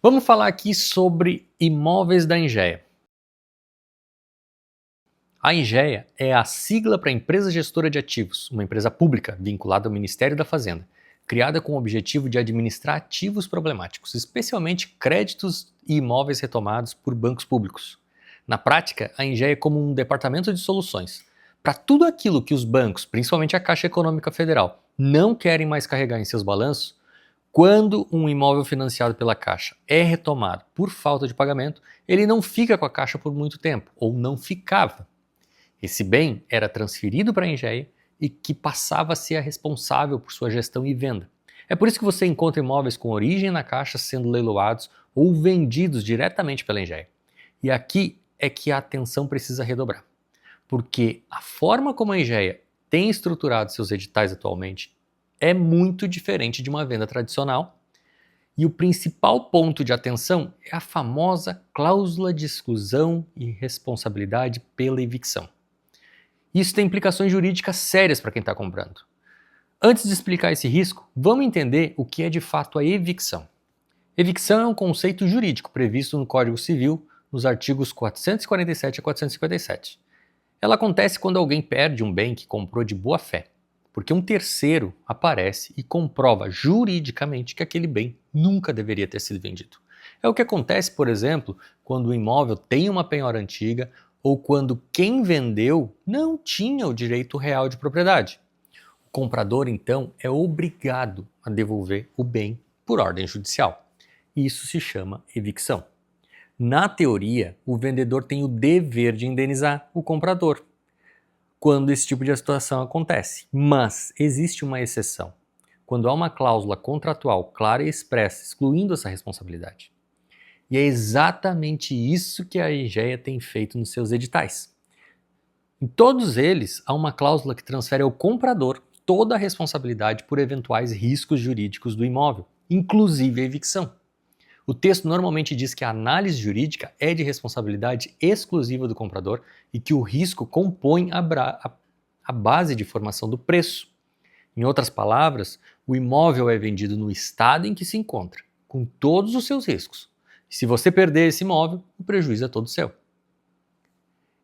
Vamos falar aqui sobre imóveis da Engeia. A Engeia é a sigla para Empresa Gestora de Ativos, uma empresa pública vinculada ao Ministério da Fazenda, criada com o objetivo de administrar ativos problemáticos, especialmente créditos e imóveis retomados por bancos públicos. Na prática, a Engeia é como um departamento de soluções para tudo aquilo que os bancos, principalmente a Caixa Econômica Federal, não querem mais carregar em seus balanços. Quando um imóvel financiado pela Caixa é retomado por falta de pagamento, ele não fica com a Caixa por muito tempo, ou não ficava. Esse bem era transferido para a Engeia e que passava a ser a responsável por sua gestão e venda. É por isso que você encontra imóveis com origem na Caixa sendo leiloados ou vendidos diretamente pela Engeia. E aqui é que a atenção precisa redobrar, porque a forma como a Engeia tem estruturado seus editais atualmente é muito diferente de uma venda tradicional, e o principal ponto de atenção é a famosa cláusula de exclusão e responsabilidade pela evicção. Isso tem implicações jurídicas sérias para quem está comprando. Antes de explicar esse risco, vamos entender o que é de fato a evicção. Evicção é um conceito jurídico previsto no Código Civil, nos artigos 447 a 457. Ela acontece quando alguém perde um bem que comprou de boa fé, porque um terceiro aparece e comprova juridicamente que aquele bem nunca deveria ter sido vendido. É o que acontece, por exemplo, quando o imóvel tem uma penhora antiga ou quando quem vendeu não tinha o direito real de propriedade. O comprador, então, é obrigado a devolver o bem por ordem judicial. Isso se chama evicção. Na teoria, o vendedor tem o dever de indenizar o comprador quando esse tipo de situação acontece. Mas existe uma exceção, quando há uma cláusula contratual clara e expressa excluindo essa responsabilidade. E é exatamente isso que a Engeia tem feito nos seus editais. Em todos eles, há uma cláusula que transfere ao comprador toda a responsabilidade por eventuais riscos jurídicos do imóvel, inclusive a evicção. O texto normalmente diz que a análise jurídica é de responsabilidade exclusiva do comprador e que o risco compõe a base de formação do preço. Em outras palavras, o imóvel é vendido no estado em que se encontra, com todos os seus riscos. E se você perder esse imóvel, o prejuízo é todo seu.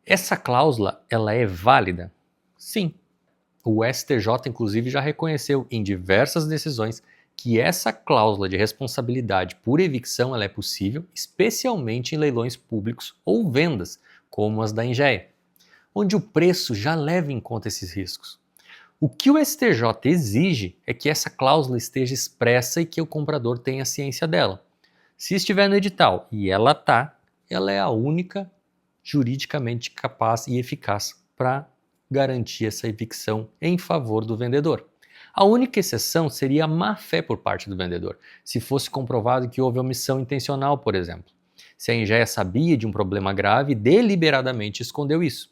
Essa cláusula, ela é válida? Sim. O STJ, inclusive, já reconheceu em diversas decisões que essa cláusula de responsabilidade por evicção ela é possível, especialmente em leilões públicos ou vendas, como as da Engeia, onde o preço já leva em conta esses riscos. O que o STJ exige é que essa cláusula esteja expressa e que o comprador tenha ciência dela. Se estiver no edital e ela está, ela é a única juridicamente capaz e eficaz para garantir essa evicção em favor do vendedor. A única exceção seria a má-fé por parte do vendedor, se fosse comprovado que houve omissão intencional, por exemplo. Se a Engeia sabia de um problema grave e deliberadamente escondeu isso.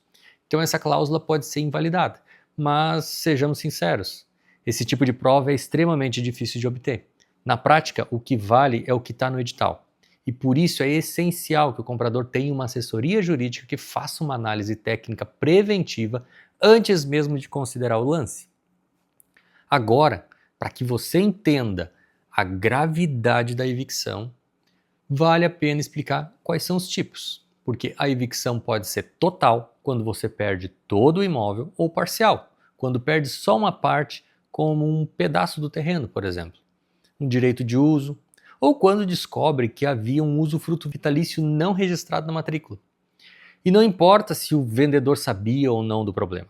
Então essa cláusula pode ser invalidada, mas sejamos sinceros, esse tipo de prova é extremamente difícil de obter. Na prática, o que vale é o que está no edital. E por isso é essencial que o comprador tenha uma assessoria jurídica que faça uma análise técnica preventiva antes mesmo de considerar o lance. Agora, para que você entenda a gravidade da evicção, vale a pena explicar quais são os tipos, porque a evicção pode ser total, quando você perde todo o imóvel, ou parcial, quando perde só uma parte, como um pedaço do terreno, por exemplo, um direito de uso, ou quando descobre que havia um usufruto vitalício não registrado na matrícula. E não importa se o vendedor sabia ou não do problema.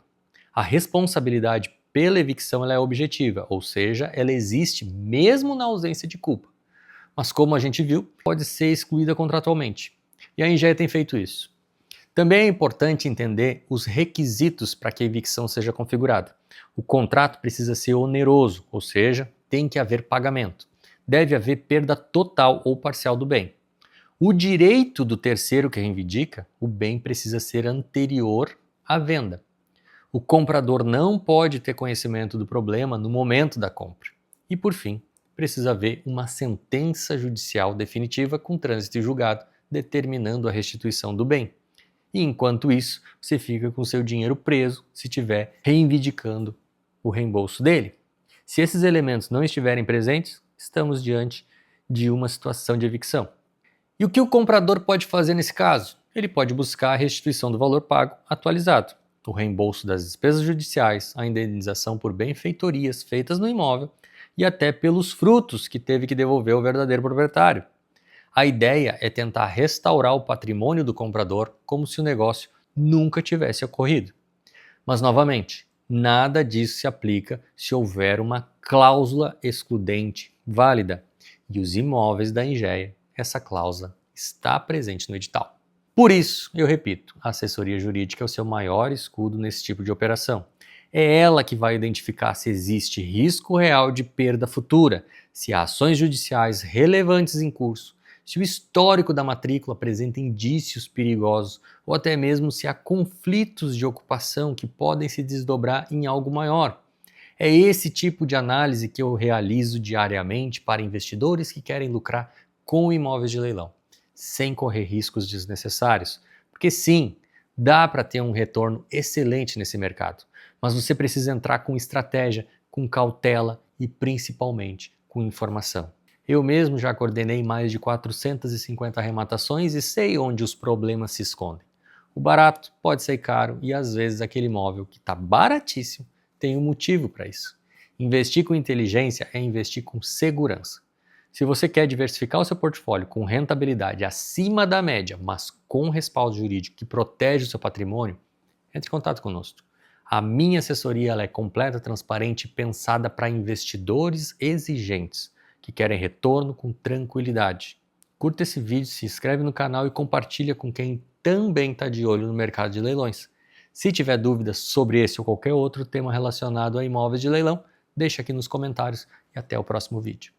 A responsabilidade pela evicção ela é objetiva, ou seja, ela existe mesmo na ausência de culpa. Mas como a gente viu, pode ser excluída contratualmente. E a Engeia tem feito isso. Também é importante entender os requisitos para que a evicção seja configurada. O contrato precisa ser oneroso, ou seja, tem que haver pagamento. Deve haver perda total ou parcial do bem. O direito do terceiro que reivindica, o bem precisa ser anterior à venda. O comprador não pode ter conhecimento do problema no momento da compra. E por fim, precisa haver uma sentença judicial definitiva com trânsito em julgado, determinando a restituição do bem. E enquanto isso, você fica com seu dinheiro preso se estiver reivindicando o reembolso dele. Se esses elementos não estiverem presentes, estamos diante de uma situação de evicção. E o que o comprador pode fazer nesse caso? Ele pode buscar a restituição do valor pago atualizado, o reembolso das despesas judiciais, a indenização por benfeitorias feitas no imóvel e até pelos frutos que teve que devolver ao verdadeiro proprietário. A ideia é tentar restaurar o patrimônio do comprador como se o negócio nunca tivesse ocorrido. Mas, novamente, nada disso se aplica se houver uma cláusula excludente válida. E os imóveis da Engeia, essa cláusula está presente no edital. Por isso, eu repito, a assessoria jurídica é o seu maior escudo nesse tipo de operação. É ela que vai identificar se existe risco real de perda futura, se há ações judiciais relevantes em curso, se o histórico da matrícula apresenta indícios perigosos ou até mesmo se há conflitos de ocupação que podem se desdobrar em algo maior. É esse tipo de análise que eu realizo diariamente para investidores que querem lucrar com imóveis de leilão, sem correr riscos desnecessários. Porque sim, dá para ter um retorno excelente nesse mercado, mas você precisa entrar com estratégia, com cautela e principalmente com informação. Eu mesmo já coordenei mais de 450 arrematações e sei onde os problemas se escondem. O barato pode ser caro e às vezes aquele imóvel que está baratíssimo tem um motivo para isso. Investir com inteligência é investir com segurança. Se você quer diversificar o seu portfólio com rentabilidade acima da média, mas com respaldo jurídico que protege o seu patrimônio, entre em contato conosco. A minha assessoria ela é completa, transparente e pensada para investidores exigentes que querem retorno com tranquilidade. Curta esse vídeo, se inscreve no canal e compartilha com quem também está de olho no mercado de leilões. Se tiver dúvidas sobre esse ou qualquer outro tema relacionado a imóveis de leilão, deixa aqui nos comentários e até o próximo vídeo.